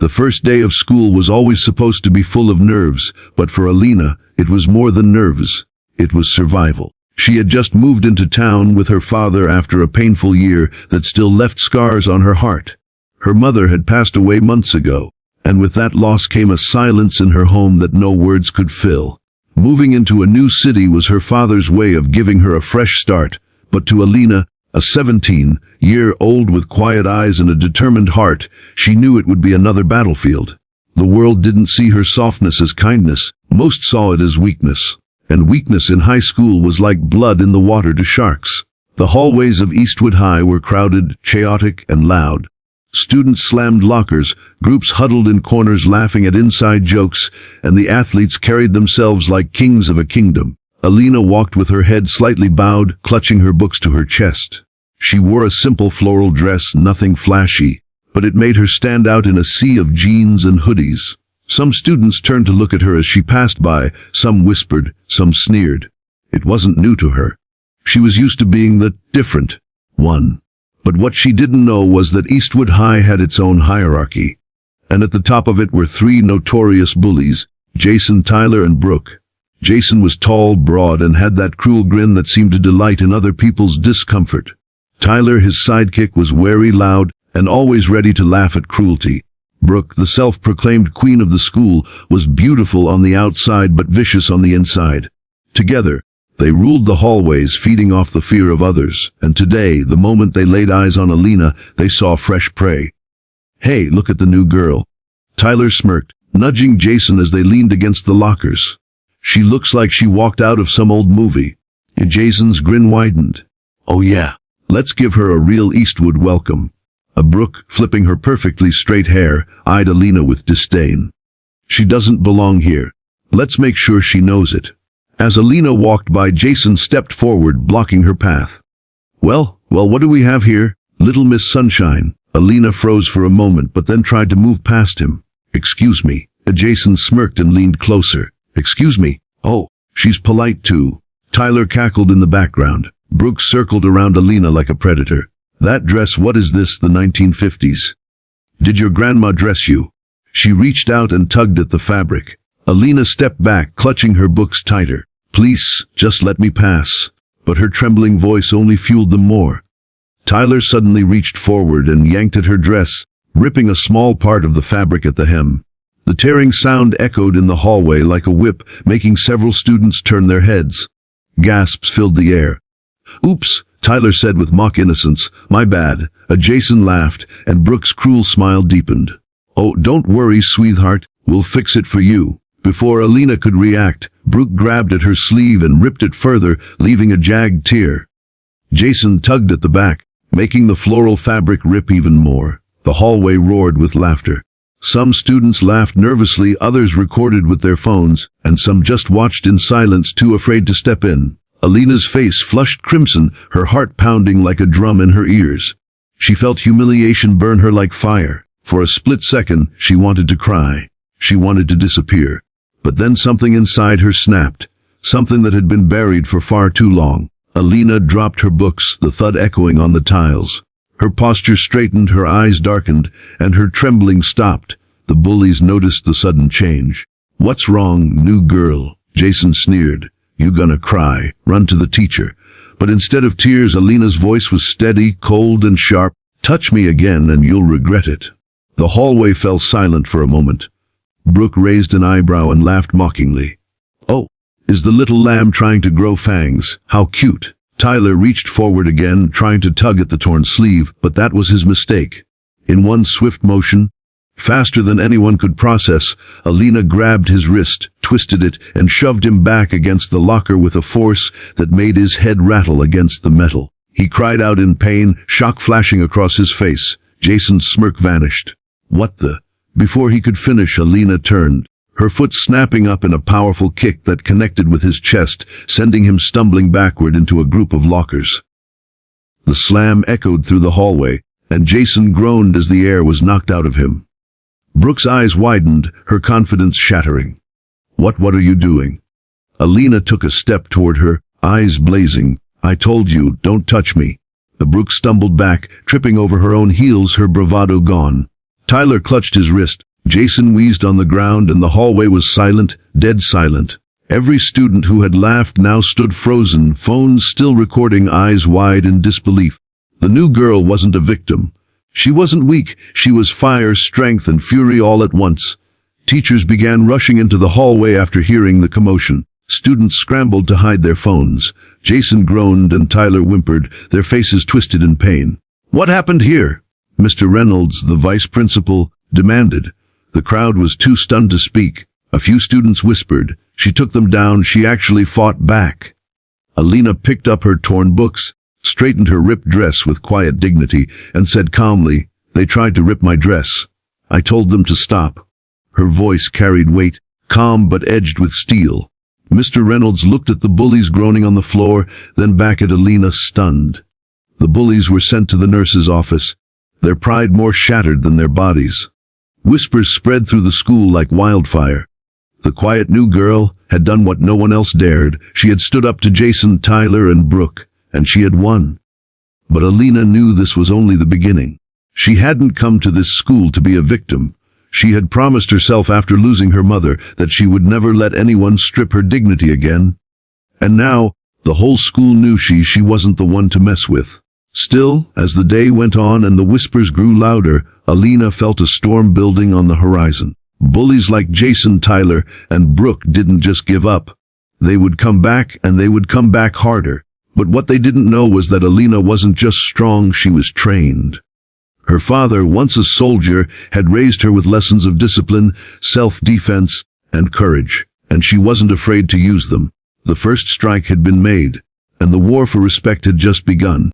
The first day of school was always supposed to be full of nerves, but for Alina, it was more than nerves. It was survival. She had just moved into town with her father after a painful year that still left scars on her heart. Her mother had passed away months ago, and with that loss came a silence in her home that no words could fill. Moving into a new city was her father's way of giving her a fresh start, but to Alina, a 17-year-old with quiet eyes and a determined heart, she knew it would be another battlefield. The world didn't see her softness as kindness, most saw it as weakness. And weakness in high school was like blood in the water to sharks. The hallways of Eastwood High were crowded, chaotic, and loud. Students slammed lockers, groups huddled in corners laughing at inside jokes, and the athletes carried themselves like kings of a kingdom. Alina walked with her head slightly bowed, clutching her books to her chest. She wore a simple floral dress, nothing flashy, but it made her stand out in a sea of jeans and hoodies. Some students turned to look at her as she passed by, some whispered, some sneered. It wasn't new to her. She was used to being the different one. But what she didn't know was that Eastwood High had its own hierarchy. And at the top of it were three notorious bullies, Jason, Tyler, and Brooke. Jason was tall, broad, and had that cruel grin that seemed to delight in other people's discomfort. Tyler, his sidekick, was wary, loud, and always ready to laugh at cruelty. Brooke, the self-proclaimed queen of the school, was beautiful on the outside but vicious on the inside. Together, they ruled the hallways, feeding off the fear of others, and today, the moment they laid eyes on Alina, they saw fresh prey. "Hey, look at the new girl." Tyler smirked, nudging Jason as they leaned against the lockers. "She looks like she walked out of some old movie." Jason's grin widened. "Oh yeah, let's give her a real Eastwood welcome." Brooke, flipping her perfectly straight hair, eyed Alina with disdain. "She doesn't belong here. Let's make sure she knows it." As Alina walked by, Jason stepped forward, blocking her path. Well, what do we have here? Little Miss Sunshine." Alina froze for a moment, but then tried to move past him. "Excuse me." Jason smirked and leaned closer. "Excuse me? Oh, she's polite too." Tyler cackled in the background. Brooke circled around Alina like a predator. "That dress, what is this, the 1950s? Did your grandma dress you?" She reached out and tugged at the fabric. Alina stepped back, clutching her books tighter. "Please, just let me pass." But her trembling voice only fueled them more. Tyler suddenly reached forward and yanked at her dress, ripping a small part of the fabric at the hem. The tearing sound echoed in the hallway like a whip, making several students turn their heads. Gasps filled the air. "Oops," Tyler said with mock innocence. "My bad." Jason laughed, and Brooke's cruel smile deepened. "Oh, don't worry, sweetheart. We'll fix it for you." Before Alina could react, Brooke grabbed at her sleeve and ripped it further, leaving a jagged tear. Jason tugged at the back, making the floral fabric rip even more. The hallway roared with laughter. Some students laughed nervously, others recorded with their phones, and some just watched in silence, too afraid to step in. Alina's face flushed crimson, her heart pounding like a drum in her ears. She felt humiliation burn her like fire. For a split second, she wanted to cry. She wanted to disappear. But then something inside her snapped, something that had been buried for far too long. Alina dropped her books, the thud echoing on the tiles. Her posture straightened, her eyes darkened, and her trembling stopped. The bullies noticed the sudden change. "What's wrong, new girl?" Jason sneered. "You gonna cry? Run to the teacher." But instead of tears, Alina's voice was steady, cold, and sharp. "Touch me again and you'll regret it." The hallway fell silent for a moment. Brooke raised an eyebrow and laughed mockingly. "Oh, is the little lamb trying to grow fangs? How cute." Tyler reached forward again, trying to tug at the torn sleeve, but that was his mistake. In one swift motion, faster than anyone could process, Alina grabbed his wrist, twisted it, and shoved him back against the locker with a force that made his head rattle against the metal. He cried out in pain, shock flashing across his face. Jason's smirk vanished. "What the?" Before he could finish, Alina turned, her foot snapping up in a powerful kick that connected with his chest, sending him stumbling backward into a group of lockers. The slam echoed through the hallway, and Jason groaned as the air was knocked out of him. Brooke's eyes widened, her confidence shattering. What are you doing?" Alina took a step toward her, eyes blazing. "I told you, don't touch me." Brooke stumbled back, tripping over her own heels, her bravado gone. Tyler clutched his wrist, Jason wheezed on the ground and the hallway was silent, dead silent. Every student who had laughed now stood frozen, phones still recording, eyes wide in disbelief. The new girl wasn't a victim. She wasn't weak, she was fire, strength, and fury all at once. Teachers began rushing into the hallway after hearing the commotion. Students scrambled to hide their phones. Jason groaned and Tyler whimpered, their faces twisted in pain. "What happened here?" Mr. Reynolds, the vice principal, demanded. The crowd was too stunned to speak. A few students whispered. She took them down. She actually fought back. Alina picked up her torn books, straightened her ripped dress with quiet dignity, and said calmly, "They tried to rip my dress. I told them to stop." Her voice carried weight, calm but edged with steel. Mr. Reynolds looked at the bullies groaning on the floor, then back at Alina, stunned. The bullies were sent to the nurse's office, their pride more shattered than their bodies. Whispers spread through the school like wildfire. The quiet new girl had done what no one else dared. She had stood up to Jason, Tyler, and Brooke, and she had won. But Alina knew this was only the beginning. She hadn't come to this school to be a victim. She had promised herself after losing her mother that she would never let anyone strip her dignity again. And now, the whole school knew she wasn't the one to mess with. Still, as the day went on and the whispers grew louder, Alina felt a storm building on the horizon. Bullies like Jason, Tyler, and Brooke didn't just give up. They would come back, and they would come back harder. But what they didn't know was that Alina wasn't just strong, she was trained. Her father, once a soldier, had raised her with lessons of discipline, self-defense, and courage, and she wasn't afraid to use them. The first strike had been made, and the war for respect had just begun.